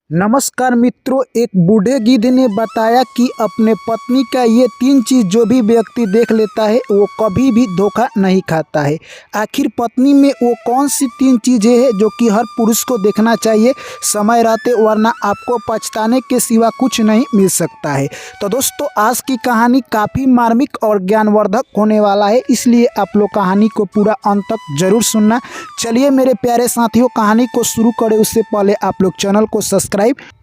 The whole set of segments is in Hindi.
नमस्कार मित्रों, एक बूढ़े गिद्ध ने बताया कि अपने पत्नी का ये 3 चीज़ जो भी व्यक्ति देख लेता है वो कभी भी धोखा नहीं खाता है। आखिर पत्नी में वो कौन सी 3 चीज़ें हैं जो कि हर पुरुष को देखना चाहिए समय रहते, वरना आपको पछताने के सिवा कुछ नहीं मिल सकता है। तो दोस्तों, आज की कहानी काफ़ी मार्मिक और ज्ञानवर्धक होने वाला है, इसलिए आप लोग कहानी को पूरा अंत तक जरूर सुनना। चलिए मेरे प्यारे साथियों, कहानी को शुरू करें उससे पहले आप लोग चैनल को सब्सक्राइब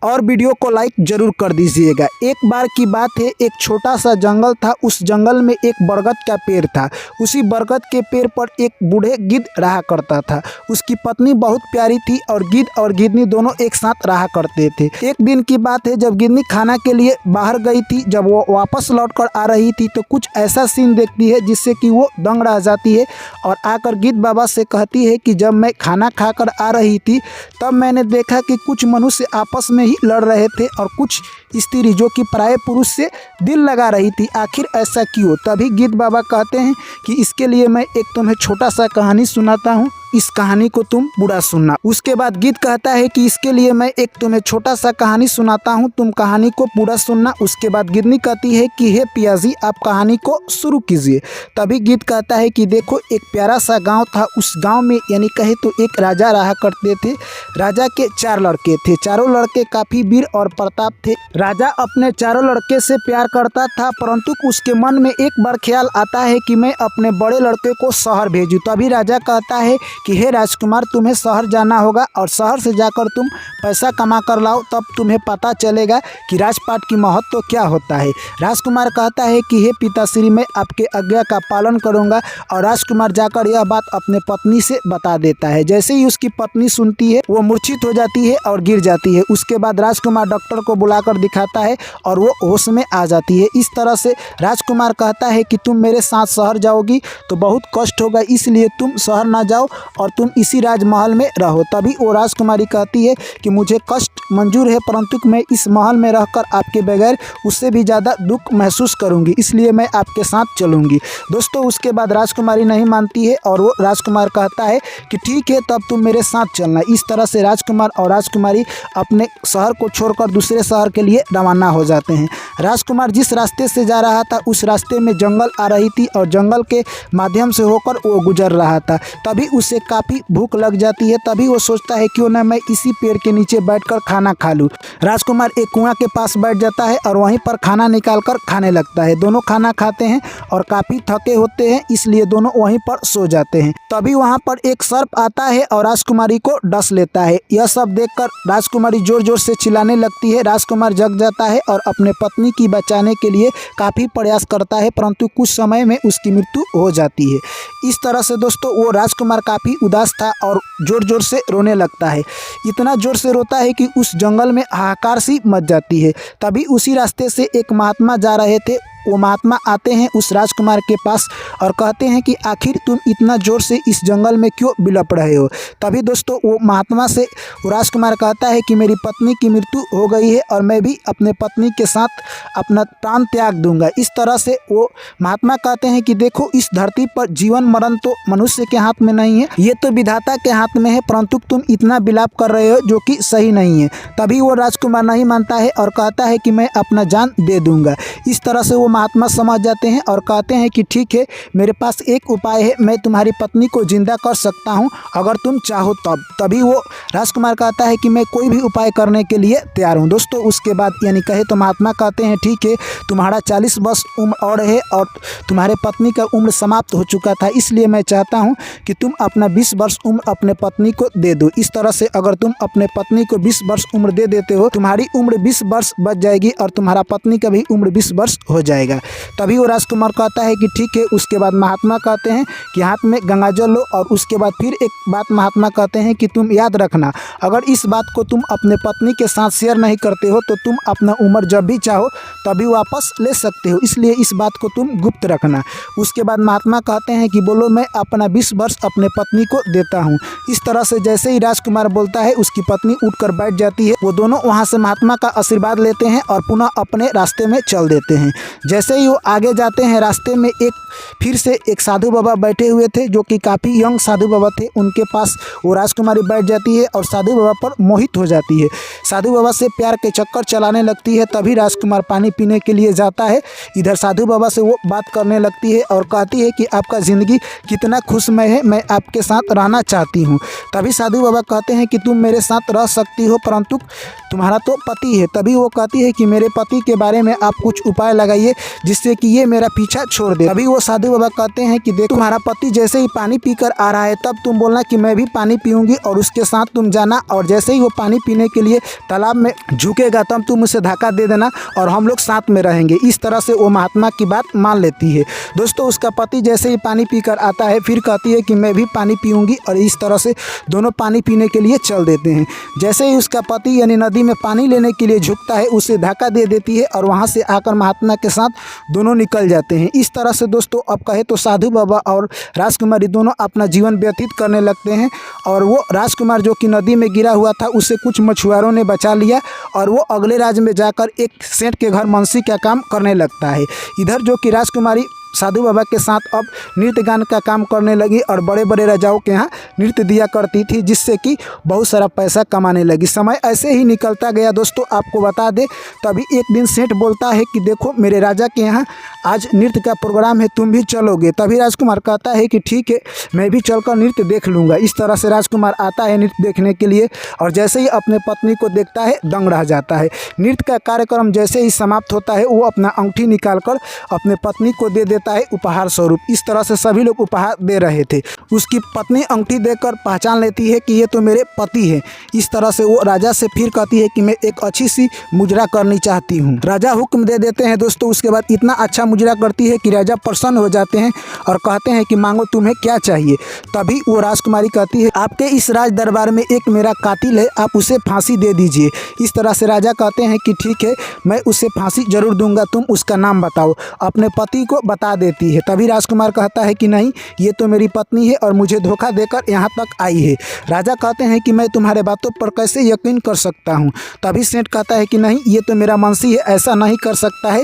और वीडियो को लाइक जरूर कर दीजिएगा। एक बार की बात है, एक छोटा सा जंगल था। उस जंगल में एक बरगद का पेड़ था। उसी बरगद के पेड़ पर एक बूढ़े गिद्ध रहा करता था। उसकी पत्नी बहुत प्यारी थी और गिद्ध और गिद्धनी दोनों एक साथ रहा करते थे। एक दिन की बात है, जब गिद्धनी खाना के लिए बाहर गई थी, जब वो वापस लौट कर आ रही थी तो कुछ ऐसा सीन देखती है जिससे कि वो दंग रह जाती है और आकर गिद्ध बाबा से कहती है कि जब मैं खाना खाकर आ रही थी तब मैंने देखा कि कुछ मनुष्य आपस में ही लड़ रहे थे और कुछ स्त्री जो कि पराये पुरुष से दिल लगा रही थी। आखिर ऐसा क्यों? तभी गिद्ध बाबा कहते हैं कि इसके लिए मैं एक तुम्हें छोटा सा कहानी सुनाता हूँ, इस कहानी को तुम पूरा सुनना। उसके बाद गिद्ध कहता है कि इसके लिए मैं एक तुम्हें छोटा सा कहानी सुनाता हूँ, तुम कहानी को पूरा सुनना। उसके बाद गिद्धनी कहती है कि हे पियाजी, आप कहानी को शुरू कीजिए। तभी गिद्ध कहता है कि देखो, एक प्यारा सा गांव था। उस गांव में यानी कहे तो एक राजा रहा करते थे। राजा के 4 लड़के थे। चारों लड़के काफ़ी वीर और प्रताप थे। राजा अपने चारों लड़के से प्यार करता था, परंतु उसके मन में एक बार ख्याल आता है कि मैं अपने बड़े लड़के को शहर भेजूं। तभी राजा कहता है कि हे राजकुमार, तुम्हें शहर जाना होगा और शहर से जाकर तुम पैसा कमा कर लाओ, तब तुम्हें पता चलेगा कि राजपाट की महत्व तो क्या होता है। राजकुमार कहता है कि हे पिताश्री, मैं आपके आज्ञा का पालन करूंगा। और राजकुमार जाकर यह बात अपने पत्नी से बता देता है। जैसे ही उसकी पत्नी सुनती है वो मूर्छित हो जाती है और गिर जाती है। उसके बाद राजकुमार डॉक्टर को बुलाकर दिखाता है और वो होश में आ जाती है। इस तरह से राजकुमार कहता है कि तुम मेरे साथ शहर जाओगी तो बहुत कष्ट होगा, इसलिए तुम शहर ना जाओ और तुम इसी राजमहल में रहो। तभी वो राजकुमारी कहती है कि मुझे कष्ट मंजूर है, परंतु मैं इस महल में रहकर आपके बगैर उससे भी ज़्यादा दुख महसूस करूंगी, इसलिए मैं आपके साथ चलूंगी। दोस्तों, उसके बाद राजकुमारी नहीं मानती है और वो राजकुमार कहता है कि ठीक है, तब तुम मेरे साथ चलना। इस तरह से राजकुमार और राजकुमारी अपने शहर को छोड़कर दूसरे शहर के लिए रवाना हो जाते हैं। राजकुमार जिस रास्ते से जा रहा था उस रास्ते में जंगल आ रही थी और जंगल के माध्यम से होकर वो गुजर रहा था। तभी उसे काफ़ी भूख लग जाती है। तभी वो सोचता है क्यों ना मैं इसी पेड़ के नीचे बैठकर खाना खा लूँ। राजकुमार एक कुआं के पास बैठ जाता है और वहीं पर खाना निकालकर खाने लगता है। दोनों खाना खाते हैं और काफ़ी थके होते हैं, इसलिए दोनों वहीं पर सो जाते हैं। तभी वहाँ पर एक सर्प आता है और राजकुमारी को डस लेता है। यह सब देखकर राजकुमारी जोर जोर से चिल्लाने लगती है। राजकुमार जग जाता है और अपने पत्नी की बचाने के लिए काफ़ी प्रयास करता है, परंतु कुछ समय में उसकी मृत्यु हो जाती है। इस तरह से दोस्तों, वो राजकुमार काफ़ी उदास था और जोर जोर से रोने लगता है। इतना जोर से रोता है कि उस जंगल में हाहाकार सी मच जाती है। तभी उसी रास्ते से एक महात्मा जा रहे थे। वो महात्मा आते हैं उस राजकुमार के पास और कहते हैं कि आखिर तुम इतना ज़ोर से इस जंगल में क्यों बिलप रहे हो। तभी दोस्तों, वो महात्मा से वो राजकुमार कहता है कि मेरी पत्नी की मृत्यु हो गई है और मैं भी अपने पत्नी के साथ अपना प्राण त्याग दूंगा। इस तरह से वो महात्मा कहते हैं कि देखो, इस धरती पर जीवन मरण तो मनुष्य के हाथ में नहीं है, ये तो विधाता के हाथ में है, परंतु तुम इतना विलाप कर रहे हो जो कि सही नहीं है। तभी वो राजकुमार नहीं मानता है और कहता है कि मैं अपना जान दे दूंगा। इस तरह से वो महात्मा समझ जाते हैं और कहते हैं कि ठीक है, मेरे पास एक उपाय है, मैं तुम्हारी पत्नी को जिंदा कर सकता हूं अगर तुम चाहो तब। तभी वो राजकुमार कहता है कि मैं कोई भी उपाय करने के लिए तैयार हूं। दोस्तों, उसके बाद यानी कहे तो महात्मा कहते हैं ठीक है, तुम्हारा 40 वर्ष उम्र और है और तुम्हारे पत्नी का उम्र समाप्त हो चुका था, इसलिए मैं चाहता हूँ कि तुम अपना 20 वर्ष उम्र अपने पत्नी को दे दो। इस तरह से अगर तुम अपने पत्नी को 20 वर्ष उम्र दे देते हो, तुम्हारी उम्र 20 वर्ष बच जाएगी और तुम्हारा पत्नी का भी उम्र 20 वर्ष हो जाएगा। तभी वो राजकुमार कहता है कि ठीक है। उसके बाद महात्मा कहते हैं कि हाथ में गंगाजल लो और उसके बाद फिर एक बात महात्मा कहते हैं कि तुम याद रखना, अगर इस बात को तुम अपने पत्नी के साथ शेयर नहीं करते हो तो तुम अपना उम्र जब भी चाहो तभी वापस ले सकते हो, इसलिए इस बात को तुम गुप्त रखना। उसके बाद महात्मा कहते हैं कि बोलो, मैं अपना 20 वर्ष अपने पत्नी को देता हूँ। इस तरह से जैसे ही राजकुमार बोलता है उसकी पत्नी उठकर बैठ जाती है। वो दोनों वहाँ से महात्मा का आशीर्वाद लेते हैं और पुनः अपने रास्ते में चल देते हैं। जैसे ही वो आगे जाते हैं रास्ते में फिर से एक साधु बाबा बैठे हुए थे जो कि काफ़ी यंग साधु बाबा थे। उनके पास वो राजकुमारी बैठ जाती है और साधु बाबा पर मोहित हो जाती है। साधु बाबा से प्यार के चक्कर चलाने लगती है। तभी राजकुमार पानी पीने के लिए जाता है। इधर साधु बाबा से वो बात करने लगती है और कहती है कि आपका ज़िंदगी कितना खुशमय है, मैं आपके साथ रहना चाहती हूँ। तभी साधु बाबा कहते हैं कि तुम मेरे साथ रह सकती हो, परंतु तुम्हारा तो पति है। तभी वो कहती है कि मेरे पति के बारे में आप कुछ उपाय लगाइए जिससे कि ये मेरा पीछा छोड़ दे। तभी वो साधु बाबा कहते हैं कि देखो, तुम्हारा पति जैसे ही पानी पीकर आ रहा है तब तुम बोलना कि मैं भी पानी पीऊंगी और उसके साथ तुम जाना, और जैसे ही वो पानी पीने के लिए तालाब में झुकेगा तब तुम उसे धक्का दे देना और हम लोग साथ में रहेंगे। इस तरह से वो महात्मा की बात मान लेती है। दोस्तों, उसका पति जैसे ही पानी पीकर आता है फिर कहती है कि मैं भी पानी पीऊंगी, और इस तरह से दोनों पानी पीने के लिए चल देते हैं। जैसे ही उसका पति यानी नदी में पानी लेने के लिए झुकता है उसे धक्का दे देती है और वहाँ से आकर महात्मा के साथ दोनों निकल जाते हैं। इस तरह से दोस्तों अब कहे तो साधु बाबा और राजकुमारी दोनों अपना जीवन व्यतीत करने लगते हैं। और वो राजकुमार जो कि नदी में गिरा हुआ था उसे कुछ मछुआरों ने बचा लिया और वो अगले राज्य में जाकर एक सेठ के घर मंसी का काम करने लगता है। इधर जो कि राजकुमारी साधु बाबा के साथ अब नृत्य गान का काम करने लगी और बड़े बड़े राजाओं के यहाँ नृत्य दिया करती थी, जिससे कि बहुत सारा पैसा कमाने लगी। समय ऐसे ही निकलता गया। दोस्तों, आपको बता दें, तभी एक दिन सेठ बोलता है कि देखो, मेरे राजा के यहाँ आज नृत्य का प्रोग्राम है, तुम भी चलोगे? तभी राजकुमार कहता है कि ठीक है, मैं भी चलकर नृत्य देख लूँगा। इस तरह से राजकुमार आता है नृत्य देखने के लिए और जैसे ही अपने पत्नी को देखता है दंग रह जाता है। नृत्य का कार्यक्रम जैसे ही समाप्त होता है वो अपना अंगूठी निकालकर अपने पत्नी को दे देता है उपहार स्वरूप। इस तरह से सभी लोग उपहार दे रहे थे। उसकी पत्नी अंगूठी देखकर पहचान लेती है कि ये तो मेरे पति हैं। इस तरह से वो राजा से फिर कहती है कि मैं एक अच्छी सी मुजरा करनी चाहती हूँ। राजा हुक्म दे देते हैं। दोस्तों, उसके बाद इतना अच्छा मुजरा करती है कि राजा प्रसन्न हो जाते हैं और कहते हैं कि मांगो, तुम्हें क्या चाहिए? तभी वो राजकुमारी कहती है, आपके इस राज दरबार में एक मेरा कातिल है, आप उसे फांसी दे दीजिए। इस तरह से राजा कहते हैं कि ठीक है, मैं उसे फांसी जरूर दूंगा, तुम उसका नाम बताओ। अपने पति को बता देती है। तभी राजकुमार कहता है कि नहीं, ये तो मेरी पत्नी है और मुझे धोखा देकर यहाँ तक आई है। राजा कहते हैं कि मैं तुम्हारे बातों पर कैसे यकीन कर सकता हूँ? तभी सेठ कहता है कि नहीं, ये तो मेरा मंसी है, ऐसा नहीं कर सकता है,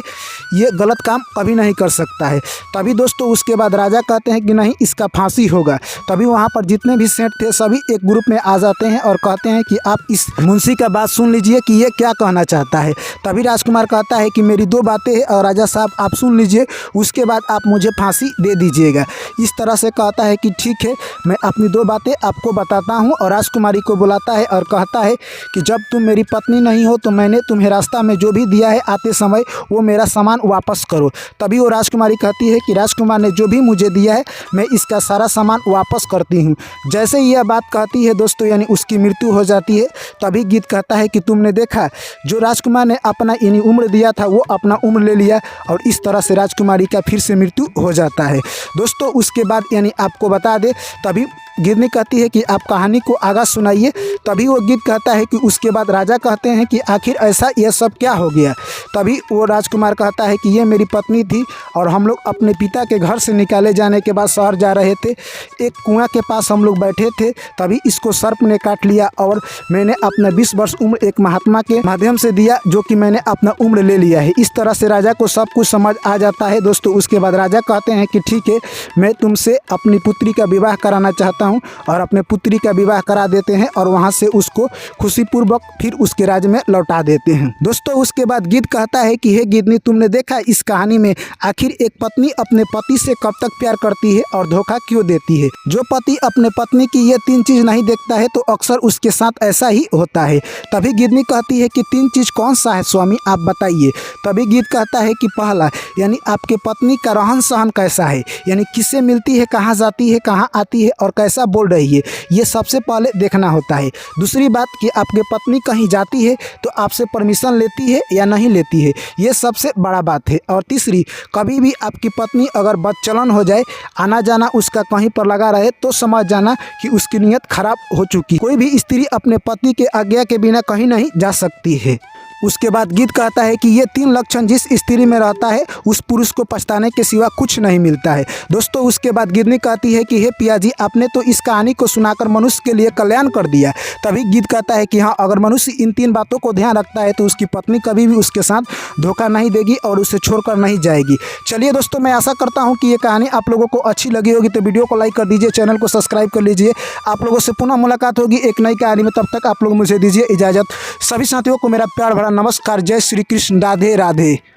ये गलत काम कभी नहीं कर सकता है। तभी दोस्तों उसके बाद राजा कहते हैं कि नहीं, इसका फांसी होगा। तभी वहाँ पर जितने भी सेठ थे सभी एक ग्रुप में आ जाते हैं और कहते हैं कि आप इस मुंशी का बात सुन लीजिए कि ये क्या कहना चाहता है। तभी राजकुमार कहता है कि मेरी दो बातें हैं और राजा साहब आप सुन लीजिए, उसके बाद आप मुझे फांसी दे दीजिएगा। इस तरह से कहता है कि ठीक है, मैं अपनी दो बातें आपको बताता हूँ, और राजकुमारी को बुलाता है और कहता है कि जब तुम मेरी पत्नी नहीं हो तो मैंने तुम्हें रास्ता में जो भी दिया है आते समय वो मेरा सामान वापस करो। तभी वो राजकुमारी कहती है कि राजकुमार ने जो भी मुझे दिया है मैं इसका सारा सामान वापस करती हूँ। जैसे ही यह बात कहती है दोस्तों, यानी उसकी मृत्यु हो जाती है। तभी गीत कहता है कि तुमने देखा, जो राजकुमार ने अपना यानी उम्र दिया था वो अपना उम्र ले लिया, और इस तरह से राजकुमारी का फिर से मृत्यु हो जाता है। दोस्तों, उसके बाद यानी आपको बता दे, तभी गिरनी कहती है कि आप कहानी को आगा सुनाइए। तभी वो गीत कहता है कि उसके बाद राजा कहते हैं कि आखिर ऐसा यह सब क्या हो गया? तभी वो राजकुमार कहता है कि ये मेरी पत्नी थी और हम लोग अपने पिता के घर से निकाले जाने के बाद शहर जा रहे थे। एक कुआं के पास हम लोग बैठे थे, तभी इसको सर्प ने काट लिया और मैंने अपना 20 वर्ष उम्र एक महात्मा के माध्यम से दिया, जो कि मैंने अपना उम्र ले लिया है। इस तरह से राजा को सब कुछ समझ आ जाता है। दोस्तों, उसके बाद राजा कहते हैं कि ठीक है, मैं तुमसे अपनी पुत्री का विवाह कराना चाहता हूँ, और अपने पुत्री का विवाह करा देते हैं और वहाँ से उसको खुशीपूर्वक फिर उसके राज्य में लौटा देते हैं। दोस्तों, उसके बाद गीत कहता है कि हे गिदनी, तुमने देखा इस कहानी में आखिर एक पत्नी अपने पति से कब तक प्यार करती है और धोखा क्यों देती है? जो पति अपने पत्नी की ये 3 चीज नहीं देखता है तो अक्सर उसके साथ ऐसा ही होता है। तभी गिदनी कहती है कि 3 चीज कौन सा है स्वामी, आप बताइए। तभी गीत कहता है कि पहला, यानी आपके पत्नी का रहन सहन कैसा है, यानी किससे मिलती है, कहाँ जाती है, कहाँ आती है और कैसा बोल रही है, ये सबसे पहले देखना होता है। दूसरी बात कि आपके पत्नी कहीं जाती है तो आपसे परमिशन लेती है या नहीं लेती है, ये सबसे बड़ा बात है। और तीसरी, कभी भी आपकी पत्नी अगर बदचलन हो जाए, आना जाना उसका कहीं पर लगा रहे, तो समझ जाना कि उसकी नीयत खराब हो चुकी। कोई भी स्त्री अपने पति के आज्ञा के बिना कहीं नहीं जा सकती है। उसके बाद गीत कहता है कि ये 3 लक्षण जिस स्त्री में रहता है उस पुरुष को पछताने के सिवा कुछ नहीं मिलता है। दोस्तों उसके बाद गिरनी कहती है कि हे पिया जी, आपने तो इस कहानी को सुनाकर मनुष्य के लिए कल्याण कर दिया। तभी गीत कहता है कि हाँ, अगर मनुष्य इन 3 बातों को ध्यान रखता है तो उसकी पत्नी कभी भी उसके साथ धोखा नहीं देगी और उसे छोड़कर नहीं जाएगी। चलिए दोस्तों, मैं आशा करता हूँ कि ये कहानी आप लोगों को अच्छी लगी होगी, तो वीडियो को लाइक कर दीजिए, चैनल को सब्सक्राइब कर लीजिए। आप लोगों से पुनः मुलाकात होगी एक नई कहानी में, तब तक आप लोग मुझे दीजिए इजाज़त। सभी साथियों को मेरा प्यार भरा नमस्कार। जय श्री कृष्ण, राधे राधे।